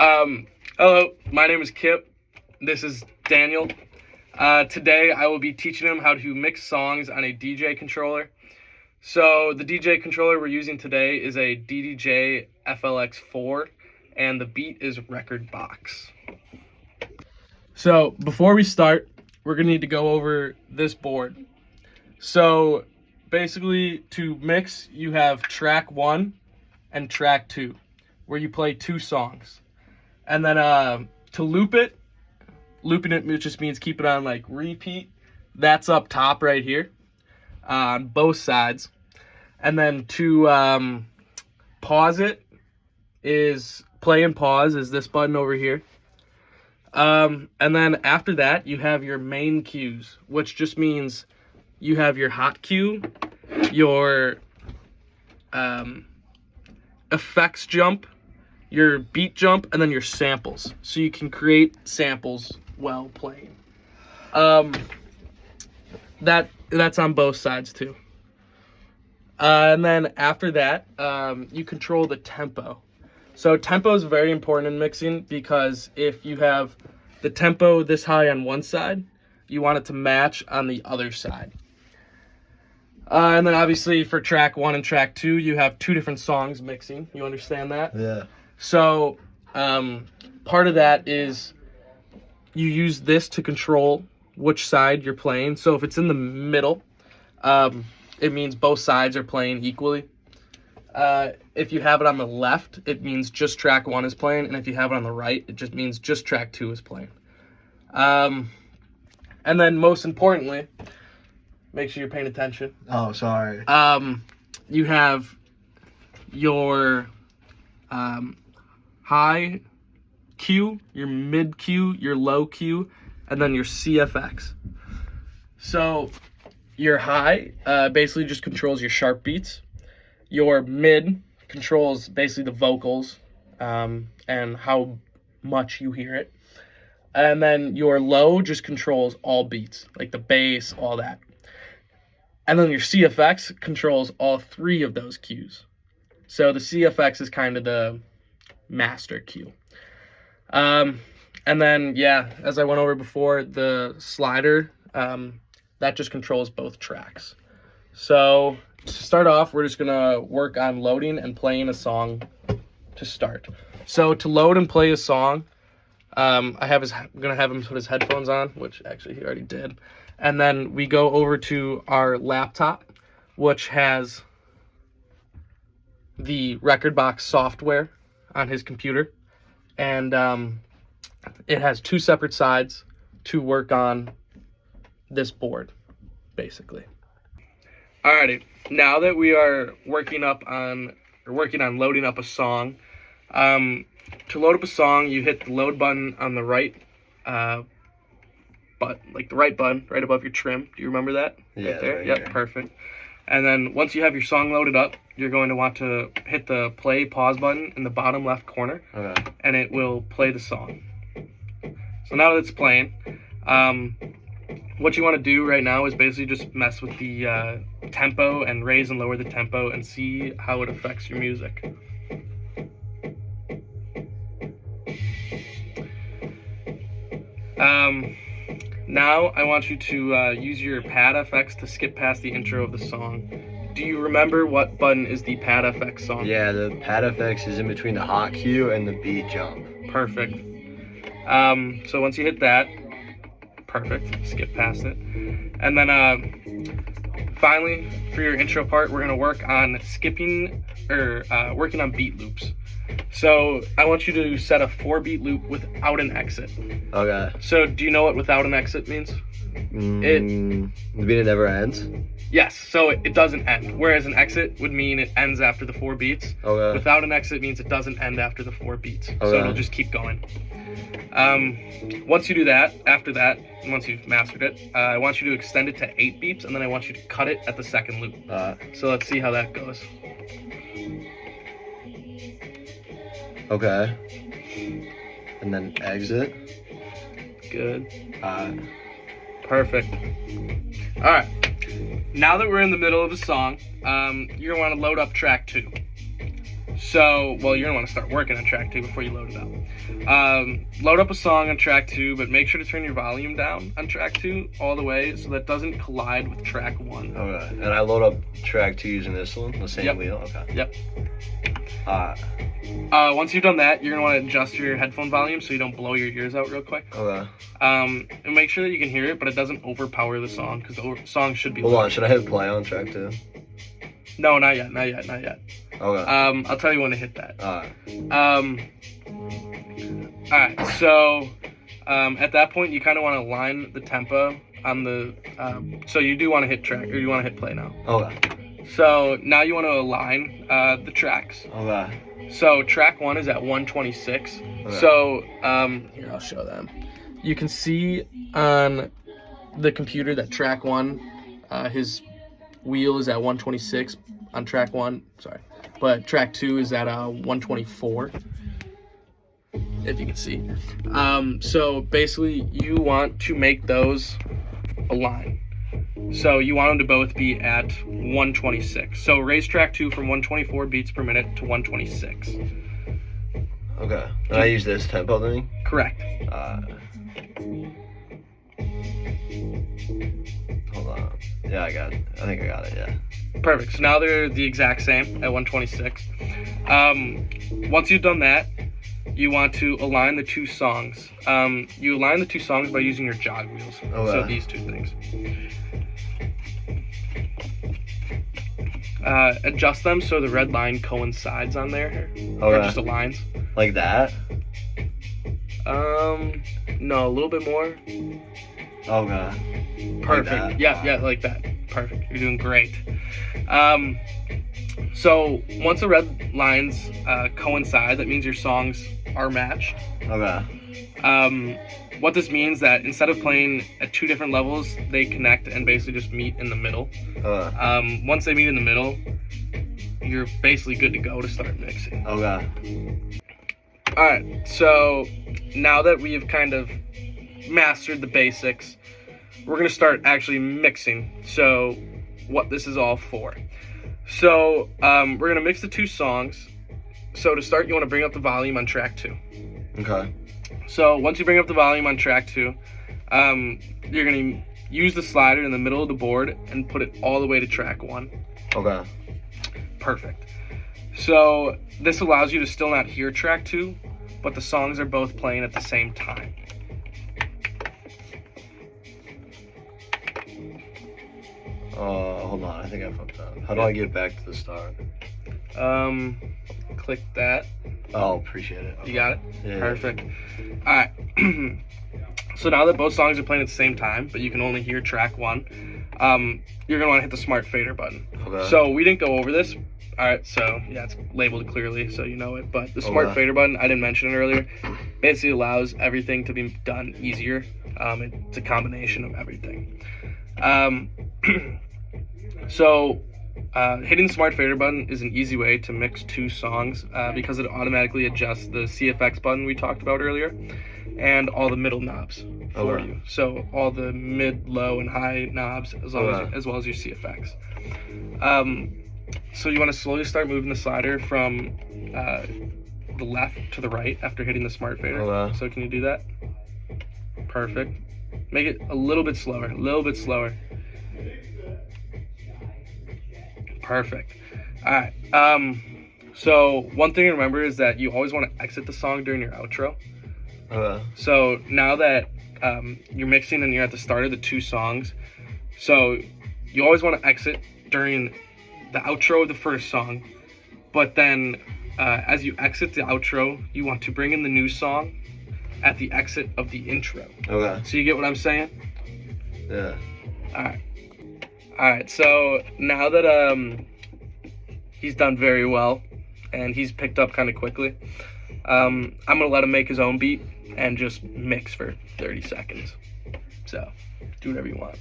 Hello, my name is Kip. This is Daniel. Today I will be teaching him how to mix songs on a DJ controller. So the DJ controller we're using today is a DDJ FLX4, and the beat is Record Box. So before we start, we're going to need to go over this board. So basically, to mix, you have track 1 and track 2, where you play 2 songs. And then to looping it just means keep it on like repeat. That's up top right here on both sides. And then to pause it is play and pause is this button over here. And then after that, you have your main cues, which just means you have your hot cue, your effects jump, your beat jump, and then your samples. So you can create samples while playing. That's on both sides too. And then after that, you control the tempo. So tempo is very important in mixing because if you have the tempo this high on one side, you want it to match on the other side. And then obviously for track 1 and track 2, you have 2 different songs mixing. You understand that? Yeah. So part of that is you use this to control which side you're playing. So if it's in the middle, it means both sides are playing equally. If you have it on the left, it means just track 1 is playing. And if you have it on the right, it just means just track 2 is playing. And then most importantly, make sure you're paying attention. Oh, sorry. You have your high cue, your mid cue, your low cue, and then your CFX. So your high basically just controls your sharp beats. Your mid controls basically the vocals and how much you hear it. And then your low just controls all beats, like the bass, all that. And then your CFX controls all 3 of those cues. So the CFX is kind of the master cue. And then, yeah, as I went over before, the slider, that just controls both tracks. So to start off, we're just going to work on loading and playing a song to start. So to load and play a song, I'm going to have him put his headphones on, which actually he already did. And then we go over to our laptop, which has the Record Box software on his computer. And it has 2 separate sides to work on this board, basically. Alrighty, now that we are working on loading up a song, to load up a song, you hit the load button on the right, the right button right above your trim. Do you remember that? Yeah. Right there. Right yep, here. Perfect. And then once you have your song loaded up, you're going to want to hit the play pause button in the bottom left corner, Okay. and it will play the song. So now that it's playing, what you want to do right now is basically just mess with the tempo and raise and lower the tempo and see how it affects your music. Now I want you to use your pad FX to skip past the intro of the song. Do you remember what button is the pad FX song? Yeah, the pad FX is in between the hot cue and the beat jump. Perfect. So once you hit that, perfect, skip past it. And then finally, for your intro part, we're going to work on working on beat loops. So I want you to set a 4-beat loop without an exit. Okay. So do you know what without an exit means? The beat never ends? Yes, so it doesn't end. Whereas an exit would mean it ends after the 4 beats. Okay. Without an exit means it doesn't end after the 4 beats. So Okay. it'll just keep going. Once you do that, after that, once you've mastered it, I want you to extend it to 8 beats, and then I want you to cut it at the second loop. So let's see how that goes. Okay. And then exit. Good. Perfect. All right. Now that we're in the middle of a song, you're going to want to load up track 2. So, well, you're gonna want to start working on track 2 before you load it up. Load up a song on track 2, but make sure to turn your volume down on track 2 all the way so that doesn't collide with track 1. Okay. And I load up track 2 using this one, the same Yep. wheel. Okay. Yep. Alright. Once you've done that, you're gonna want to adjust your headphone volume so you don't blow your ears out real quick. Okay. And make sure that you can hear it, but it doesn't overpower the song because the song should be. Hold on. Should I hit play on track 2? No, not yet. Okay. I'll tell you when to hit that. Alright. Alright, so at that point you kind of want to align the tempo on the so you do want to hit track, or you want to hit play now. Okay. So now you want to align the tracks. Okay. So track 1 is at 126. Okay. So here, I'll show them. You can see on the computer that track 1, his wheel is at 126 on track 1, sorry, but track 2 is at 124, if you can see. So basically you want to make those align. So you want them to both be at 126. So raise track 2 from 124 beats per minute to 126. Okay. And I use this tempo thing? Correct. Hold on. Yeah, I got it. I think I got it, yeah. Perfect. So now they're the exact same at 126. Once you've done that, you want to align the 2 songs. You align the 2 songs by using your jog wheels. Okay. So these 2 things. Adjust them so the red line coincides on there, or Okay. just aligns. Like that? No, a little bit more. Okay. Perfect. Like that? Yeah, like that. Perfect. You're doing great. So once the red lines coincide, that means your songs are matched. Okay. What this means that instead of playing at 2 different levels, they connect and basically just meet in the middle. Once they meet in the middle, you're basically good to go to start mixing. Okay. Alright, so now that we've kind of mastered the basics, we're going to start actually mixing. So what this is all for. So we're going to mix the 2 songs. So to start, you want to bring up the volume on track 2. Okay. So once you bring up the volume on track 2, you're going to use the slider in the middle of the board and put it all the way to track 1. Okay. Perfect. So this allows you to still not hear track 2, but the songs are both playing at the same time. Hold on. I think I fucked up. How do I get back to the start? Click that. Oh, appreciate it. You got it? Yeah. Perfect. All right. So now that both songs are playing at the same time, but you can only hear track 1, you're going to want to hit the smart fader button. Okay. So we didn't go over this. All right, so yeah, it's labeled clearly, so you know it. But the smart fader button, I didn't mention it earlier, basically allows everything to be done easier. It's a combination of everything. So hitting the smart fader button is an easy way to mix 2 songs because it automatically adjusts the CFX button we talked about earlier and all the middle knobs for you. So all the mid, low, and high knobs as well as your CFX. So you want to slowly start moving the slider from the left to the right after hitting the smart fader. Okay. So can you do that? Perfect. Make it a little bit slower, Perfect. All right. So one thing to remember is that you always want to exit the song during your outro. Okay. So now that you're mixing and you're at the start of the 2 songs, so you always want to exit during the outro of the first song, but then as you exit the outro, you want to bring in the new song at the exit of the intro. Okay. So you get what I'm saying? Yeah. Alright, so now that he's done very well and he's picked up kind of quickly, I'm going to let him make his own beat and just mix for 30 seconds. So do whatever you want.